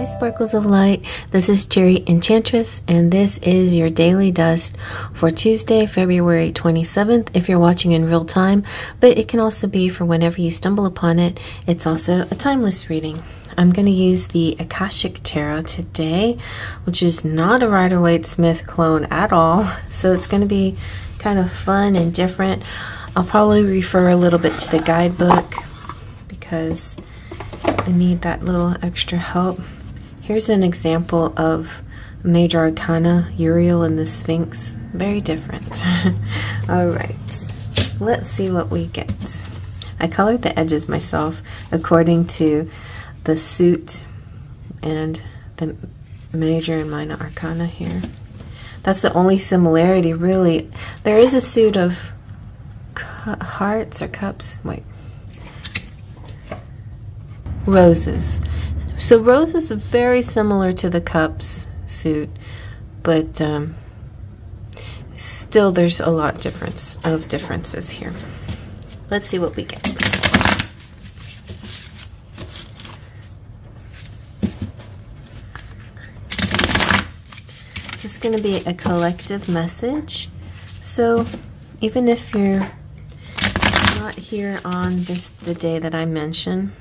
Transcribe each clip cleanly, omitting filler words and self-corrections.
Hi sparkles of light, this is CherryEnchantress and this is your daily dust for Tuesday, February 27th if you're watching in real time, but it can also be for whenever you stumble upon it. It's also a timeless reading. I'm going to use the Akashic Tarot today, which is not a Rider-Waite-Smith clone at all, so it's going to be kind of fun and different. I'll probably refer a little bit to the guidebook because I need that little extra help. Here's an example of Major Arcana, Uriel and the Sphinx. Very different. Alright, let's see what we get. I colored the edges myself according to the suit and the Major and Minor Arcana here. That's the only similarity, really. There is a suit of hearts or cups. Wait. Roses. So roses are very similar to the cups suit, but still there's a lot of differences here. Let's see what we get. It's going to be a collective message. So even if you're not here on the day that I mention,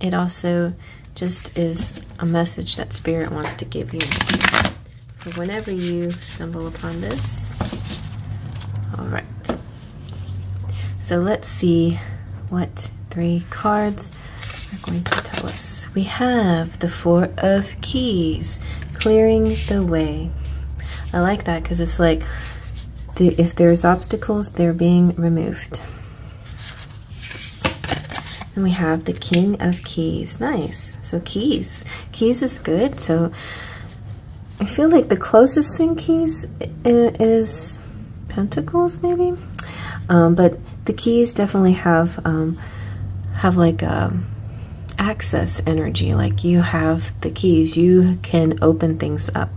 it also just is a message that Spirit wants to give you for whenever you stumble upon this. Alright. So let's see what 3 cards are going to tell us. We have the 4 of Keys, clearing the way. I like that because it's like if there's obstacles, they're being removed. And we have the King of Keys. Nice. So keys is good. So I feel like the closest thing keys is Pentacles, maybe. But the keys definitely have like access energy. Like you have the keys, you can open things up.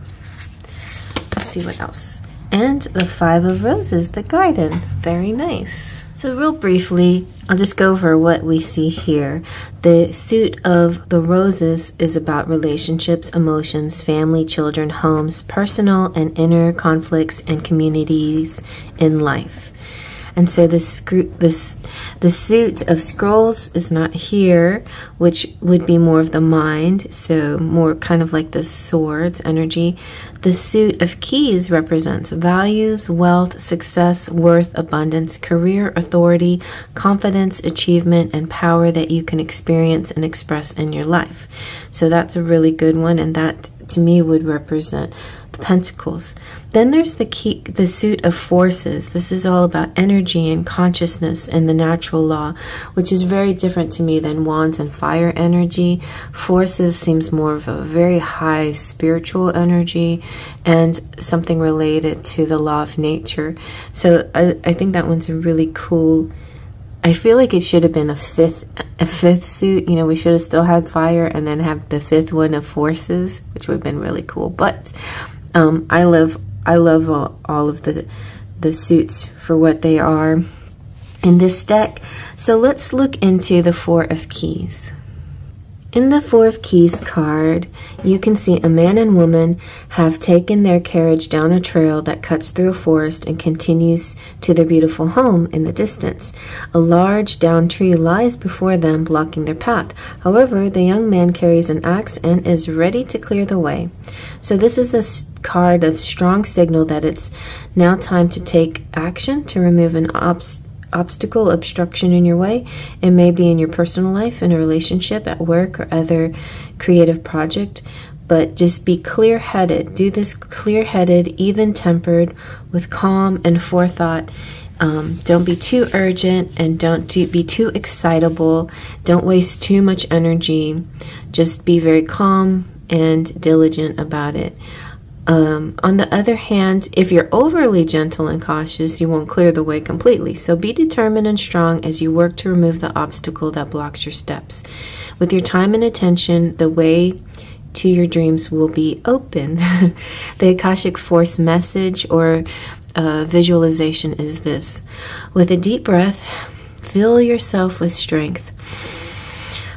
Let's see what else. And the 5 of Roses, the garden. Very nice. So real briefly, I'll just go over what we see here. The suit of the roses is about relationships, emotions, family, children, homes, personal and inner conflicts, and communities in life. And so the suit of scrolls is not here, which would be more of the mind, so more kind of like the swords energy. The suit of keys represents values, wealth, success, worth, abundance, career, authority, confidence, achievement, and power that you can experience and express in your life. So that's a really good one, and that to me would represent the Pentacles. Then there's the suit of forces. This is all about energy and consciousness and the natural law, which is very different to me than wands and fire energy. Forces seems more of a very high spiritual energy and something related to the law of nature. So I think that one's a really cool. I feel like it should have been a fifth suit. You know, we should have still had fire and then have the 5th one of forces, which would have been really cool. But I love all of the suits for what they are in this deck. So let's look into the 4 of Keys. In the 4 of Keys card, you can see a man and woman have taken their carriage down a trail that cuts through a forest and continues to their beautiful home in the distance. A large downed tree lies before them, blocking their path. However, the young man carries an axe and is ready to clear the way. So this is a card of strong signal that it's now time to take action to remove an obstruction in your way. It may be in your personal life, in a relationship, at work, or other creative project, but just be clear-headed. Do this clear-headed, even-tempered, with calm and forethought. Don't be too urgent and don't be too excitable. Don't waste too much energy. Just be very calm and diligent about it. On the other hand, if you're overly gentle and cautious, you won't clear the way completely. So be determined and strong as you work to remove the obstacle that blocks your steps. With your time and attention, the way to your dreams will be open. The Akashic Force message or visualization is this. With a deep breath, fill yourself with strength.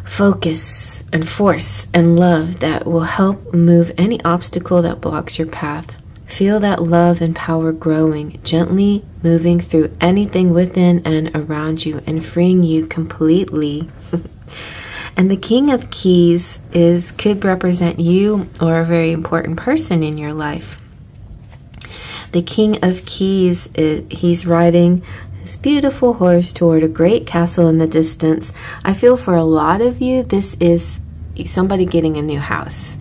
Focus and force and love that will help move any obstacle that blocks your path. Feel that love and power growing, gently moving through anything within and around you and freeing you completely. And the King of Keys could represent you or a very important person in your life. The King of Keys, he's riding this beautiful horse toward a great castle in the distance. I feel for a lot of you, this is somebody getting a new house.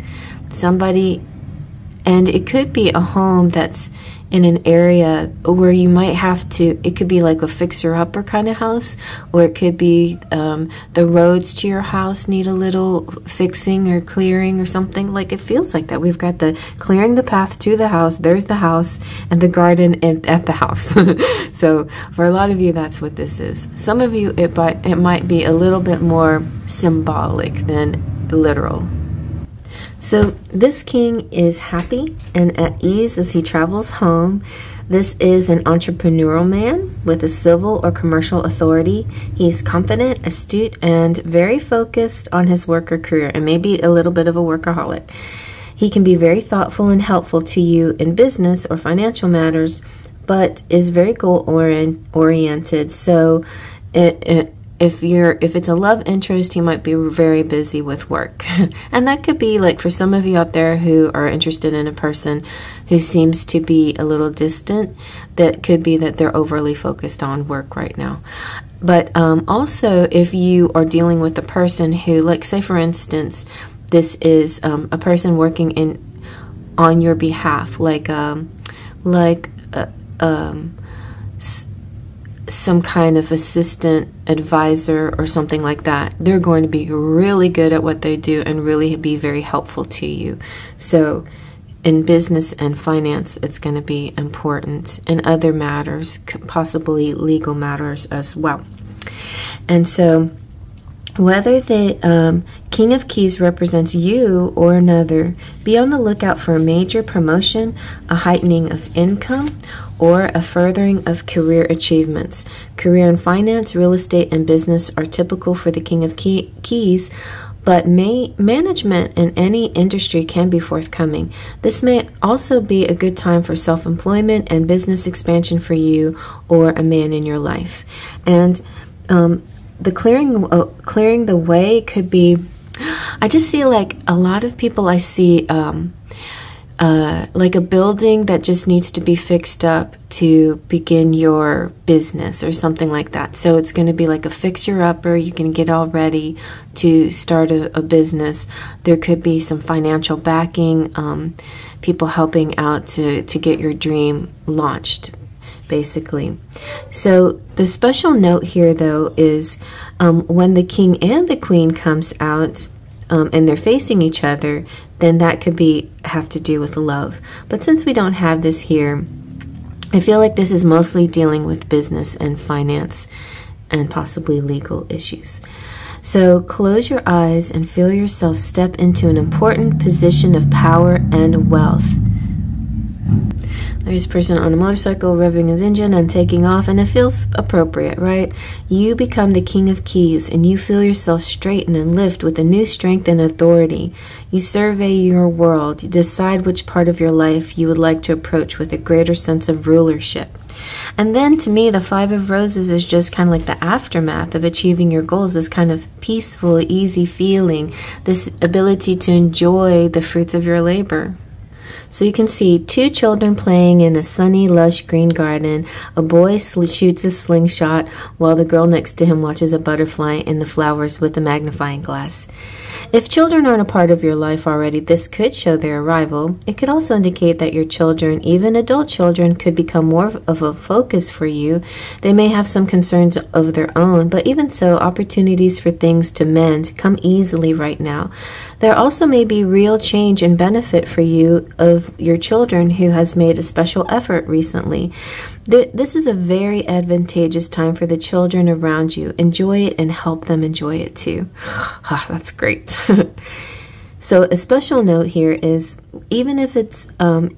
And it could be a home that's in an area where you might have to, it could be like a fixer-upper kind of house, or it could be the roads to your house need a little fixing or clearing or something. Like, it feels like that. We've got the clearing the path to the house, there's the house, and the garden at the house. So for a lot of you, that's what this is. Some of you, it might be a little bit more symbolic than literal. So this king is happy and at ease as he travels home. This is an entrepreneurial man with a civil or commercial authority. He's confident, astute, and very focused on his work or career, and maybe a little bit of a workaholic. He can be very thoughtful and helpful to you in business or financial matters, but is very goal-oriented. So if it's a love interest, he might be very busy with work. And that could be like for some of you out there who are interested in a person who seems to be a little distant, that could be that they're overly focused on work right now. But also, if you are dealing with a person who, like, say for instance, this is a person working on your behalf, some kind of assistant, advisor, or something like that. They're going to be really good at what they do and really be very helpful to you. So in business and finance, it's going to be important. In other matters, possibly legal matters as well. And so whether the King of Keys represents you or another, be on the lookout for a major promotion, a heightening of income, or a furthering of career achievements. Career in finance, real estate, and business are typical for the King of Keys, but management in any industry can be forthcoming. This may also be a good time for self-employment and business expansion for you or a man in your life. And the clearing the way could be, I just see like a lot of people, I see like a building that just needs to be fixed up to begin your business or something like that. So it's going to be like a fixer-upper. You can get all ready to start a business. There could be some financial backing, people helping out to get your dream launched, basically. So the special note here, though, is when the king and the queen comes out and they're facing each other, then that could have to do with love. But since we don't have this here, I feel like this is mostly dealing with business and finance and possibly legal issues. So close your eyes and feel yourself step into an important position of power and wealth. There's a person on a motorcycle revving his engine and taking off, and it feels appropriate, right? You become the King of Keys, and you feel yourself straighten and lift with a new strength and authority. You survey your world, you decide which part of your life you would like to approach with a greater sense of rulership. And then to me, the Five of Roses is just kind of like the aftermath of achieving your goals, this kind of peaceful, easy feeling, this ability to enjoy the fruits of your labor. So you can see two children playing in a sunny, lush green garden. A boy shoots a slingshot while the girl next to him watches a butterfly in the flowers with a magnifying glass. If children aren't a part of your life already, this could show their arrival. It could also indicate that your children, even adult children, could become more of a focus for you. They may have some concerns of their own, but even so, opportunities for things to mend come easily right now. There also may be real change and benefit for you of your children who has made a special effort recently. This is a very advantageous time for the children around you. Enjoy it and help them enjoy it too. That's great. So a special note here is, even if it's,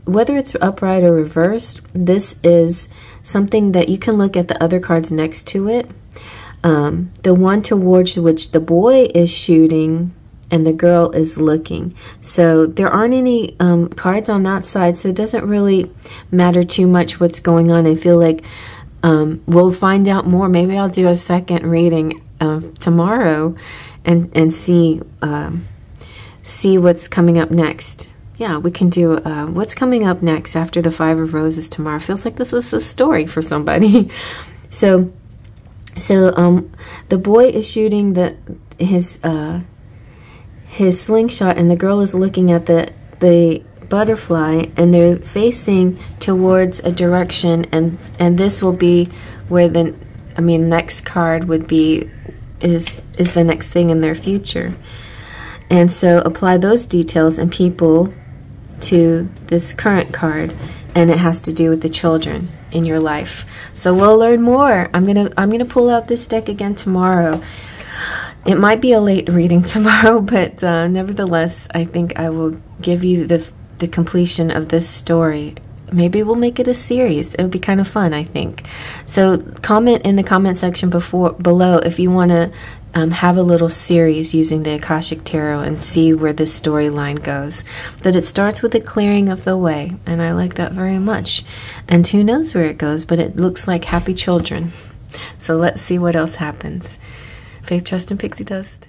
whether it's upright or reversed, this is something that you can look at the other cards next to it. The one towards which the boy is shooting and the girl is looking. So there aren't any cards on that side, so it doesn't really matter too much what's going on. I feel like we'll find out more. Maybe I'll do a second reading tomorrow and see what's coming up next. Yeah, we can do what's coming up next after the Five of Roses tomorrow. Feels like this is a story for somebody. So the boy is shooting his slingshot, and the girl is looking at the butterfly, and they're facing towards a direction, and this will be where the next card would be, is the next thing in their future. And so apply those details and people to this current card, and it has to do with the children in your life. So we'll learn more. I'm gonna pull out this deck again tomorrow. It might be a late reading tomorrow, but nevertheless, I think I will give you the completion of this story. Maybe we'll make it a series. It would be kind of fun, I think. So comment in the comment section below if you want to have a little series using the Akashic Tarot and see where this storyline goes. But it starts with the clearing of the way, and I like that very much. And who knows where it goes, but it looks like happy children. So let's see what else happens. Faith, trust, and pixie dust.